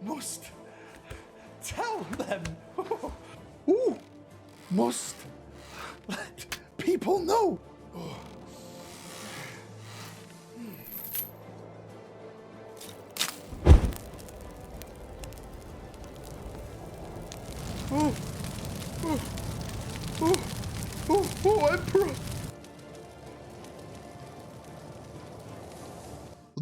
Must tell them. Must let people know. Emperor!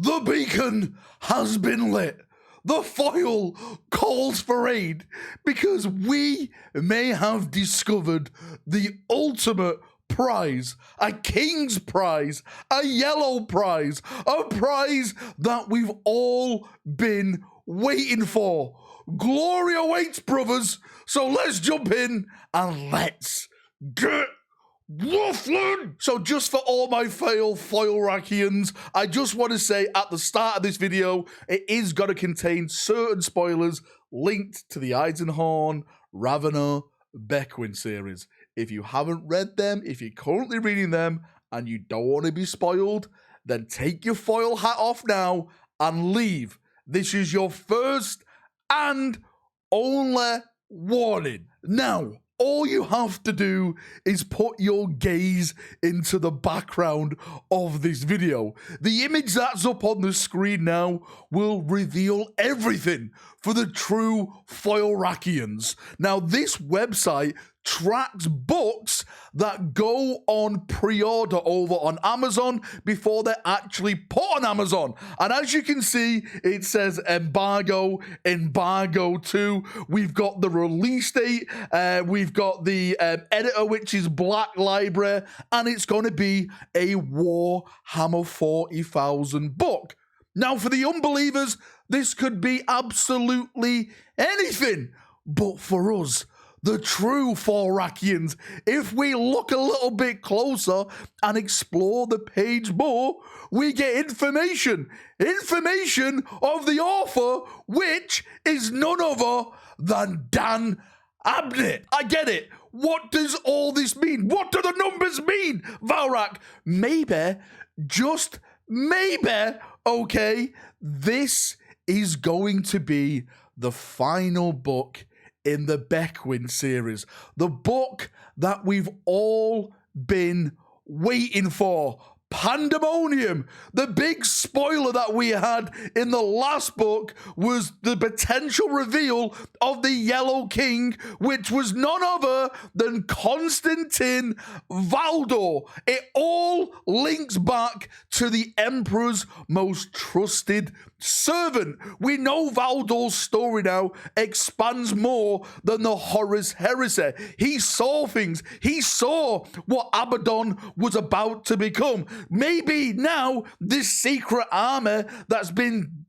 The beacon has been lit. The foil calls for aid because we may have discovered the ultimate prize, a king's prize, a yellow prize, a prize that we've all been waiting for. Glory awaits, brothers. So let's jump in and let's get waffling! So just for all my Foilrakians, I just want to say at the start of this video, it is going to contain certain spoilers linked to the Eisenhorn, Ravener, Beckwin series. If you haven't read them, if you're currently reading them, and you don't want to be spoiled, then take your foil hat off now and leave. This is your first and only warning. Now, all you have to do is put your gaze into the background of this video. The image that's up on the screen now will reveal everything for the true Foilrakians. Now, this website tracks books that go on pre-order over on Amazon before they're actually put on Amazon. And as you can see, it says embargo, embargo 2. We've got the release date, we've got the editor, which is Black Library, and it's going to be a Warhammer 40,000 book. Now, for the unbelievers, this could be absolutely anything. But for us, the true Foilrakians, if we look a little bit closer and explore the page more, we get information of the author, which is none other than Dan Abnett. I get it. What does all this mean? What do the numbers mean, Valrak? Maybe, just maybe, okay, this is going to be the final book in the Beckwin series, the book that we've all been waiting for. Pandemonium. The big spoiler that we had in the last book was the potential reveal of the Yellow King, which was none other than Constantine Valdor. It all links back to the Emperor's most trusted servant. We know Valdor's story now expands more than the Horus Heresy. He saw things. He saw what Abaddon was about to become. Maybe now this secret army that's been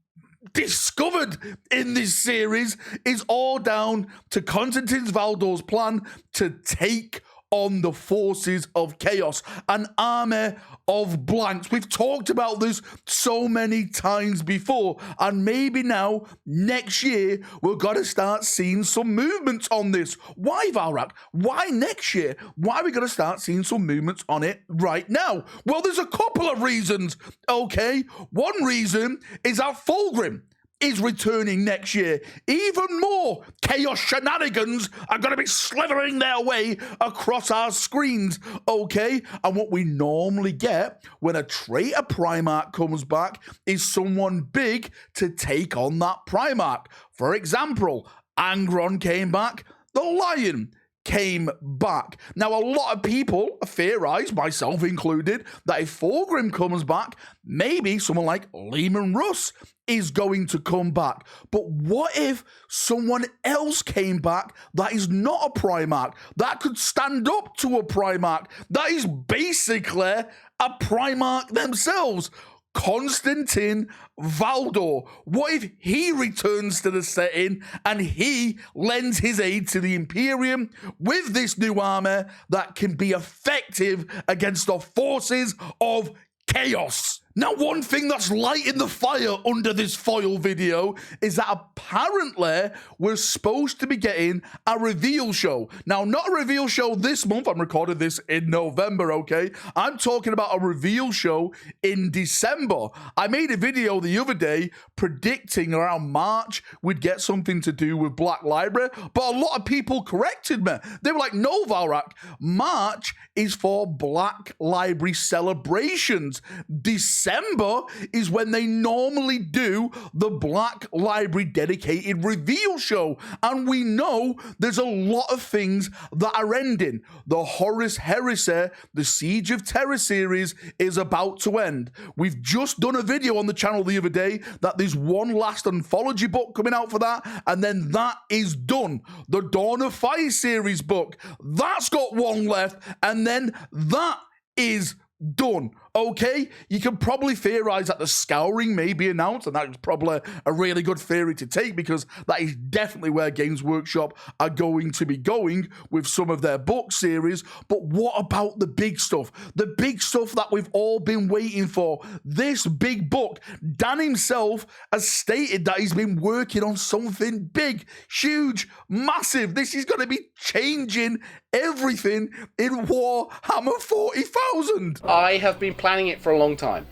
discovered in this series is all down to Constantine Valdor's plan to take on the forces of chaos, an army of blanks. We've talked about this so many times before, and maybe now, next year, we're going to start seeing some movements on this. Why, Valrak? Why next year? Why are we going to start seeing some movements on it right now? Well, there's a couple of reasons, okay? One reason is that Fulgrim is returning next year. Even more chaos shenanigans are going to be slithering their way across our screens, okay? And what we normally get when a traitor Primarch comes back is someone big to take on that Primarch. For example, Angron came back, the Lion came back. Now, a lot of people theorize, myself included, that if Fulgrim comes back, maybe someone like Lehman Russ is going to come back. But what if someone else came back that is not a Primarch, that could stand up to a Primarch, that is basically a Primarch themselves? Constantine Valdor. What if he returns to the setting and he lends his aid to the Imperium with this new armor that can be effective against the forces of chaos? Now, one thing that's lighting the fire under this foil video is that apparently we're supposed to be getting a reveal show. Now, not a reveal show this month. I'm recording this in November, okay? I'm talking about a reveal show in December. I made a video the other day predicting around March we'd get something to do with Black Library, but a lot of people corrected me. They were like, no, Valrak, March is for Black Library celebrations. December is when they normally do the Black Library dedicated reveal show. And we know there's a lot of things that are ending. The Horus Heresy, the Siege of Terror series is about to end. We've just done a video on the channel the other day that there's one last anthology book coming out for that, and then that is done. The Dawn of Fire series book, that's got one left, and then that is done. Okay, you can probably theorize that the Scouring may be announced, and that's probably a really good theory to take because that is definitely where Games Workshop are going to be going with some of their book series. But what about the big stuff? The big stuff that we've all been waiting for. This big book, Dan himself has stated that he's been working on something big, huge, massive. This is going to be changing everything in Warhammer 40,000. I have been planning it for a long time.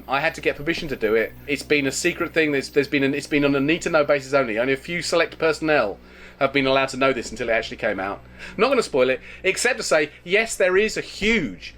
I had to get permission to do it. It's been a secret thing. It's been on a need to know basis only. Only a few select personnel have been allowed to know this until it actually came out. I'm not going to spoil it, except to say, yes, there is a huge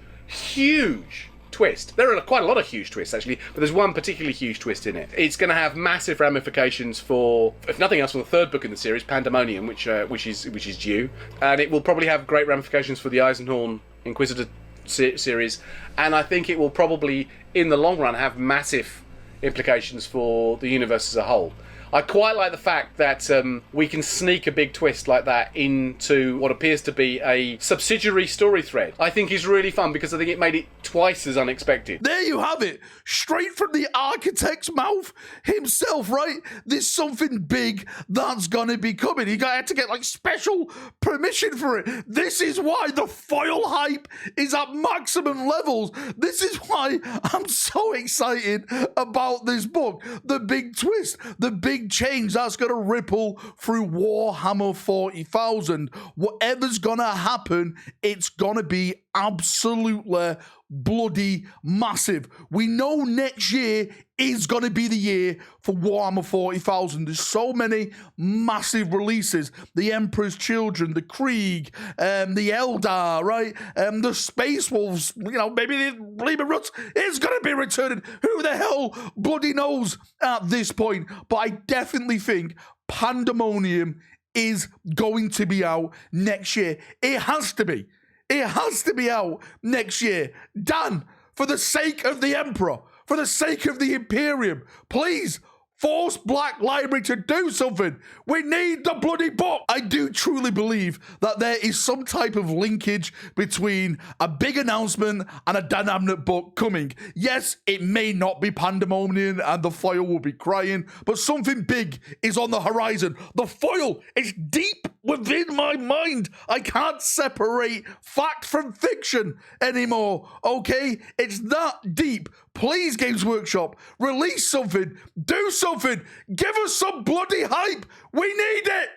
twist. There are quite a lot of huge twists, actually, but there's one particularly huge twist in it. It's going to have massive ramifications for, if nothing else, for the third book in the series, Pandemonium, which is due, and it will probably have great ramifications for the Eisenhorn Inquisitor series, and I think it will probably, in the long run, have massive implications for the universe as a whole. I quite like the fact that we can sneak a big twist like that into what appears to be a subsidiary story thread. I think is really fun because I think it made it twice as unexpected. There you have it. Straight from the architect's mouth himself, right? There's something big that's gonna be coming. He had to get like special permission for it. This is why the foil hype is at maximum levels. This is why I'm so excited about this book. The big twist, the big change that's going to ripple through Warhammer 40,000. Whatever's going to happen, it's going to be absolutely bloody massive. We know next year is going to be the year for Warhammer 40,000. There's so many massive releases. The Emperor's Children, the Krieg, the Eldar, right? The Space Wolves, you know, maybe the Bleemer Ruts is going to be returning. Who the hell bloody knows at this point? But I definitely think Pandemonium is going to be out next year. It has to be. It has to be out next year. Dan, for the sake of the Emperor, for the sake of the Imperium, please force Black Library to do something. We need the bloody book. I do truly believe that there is some type of linkage between a big announcement and a Dan Abnett book coming. Yes, it may not be Pandemonium and the foil will be crying, but something big is on the horizon. The foil is deep within my mind. I can't separate fact from fiction anymore, okay? It's that deep. Please, Games Workshop, release something, do something, give us some bloody hype. We need it.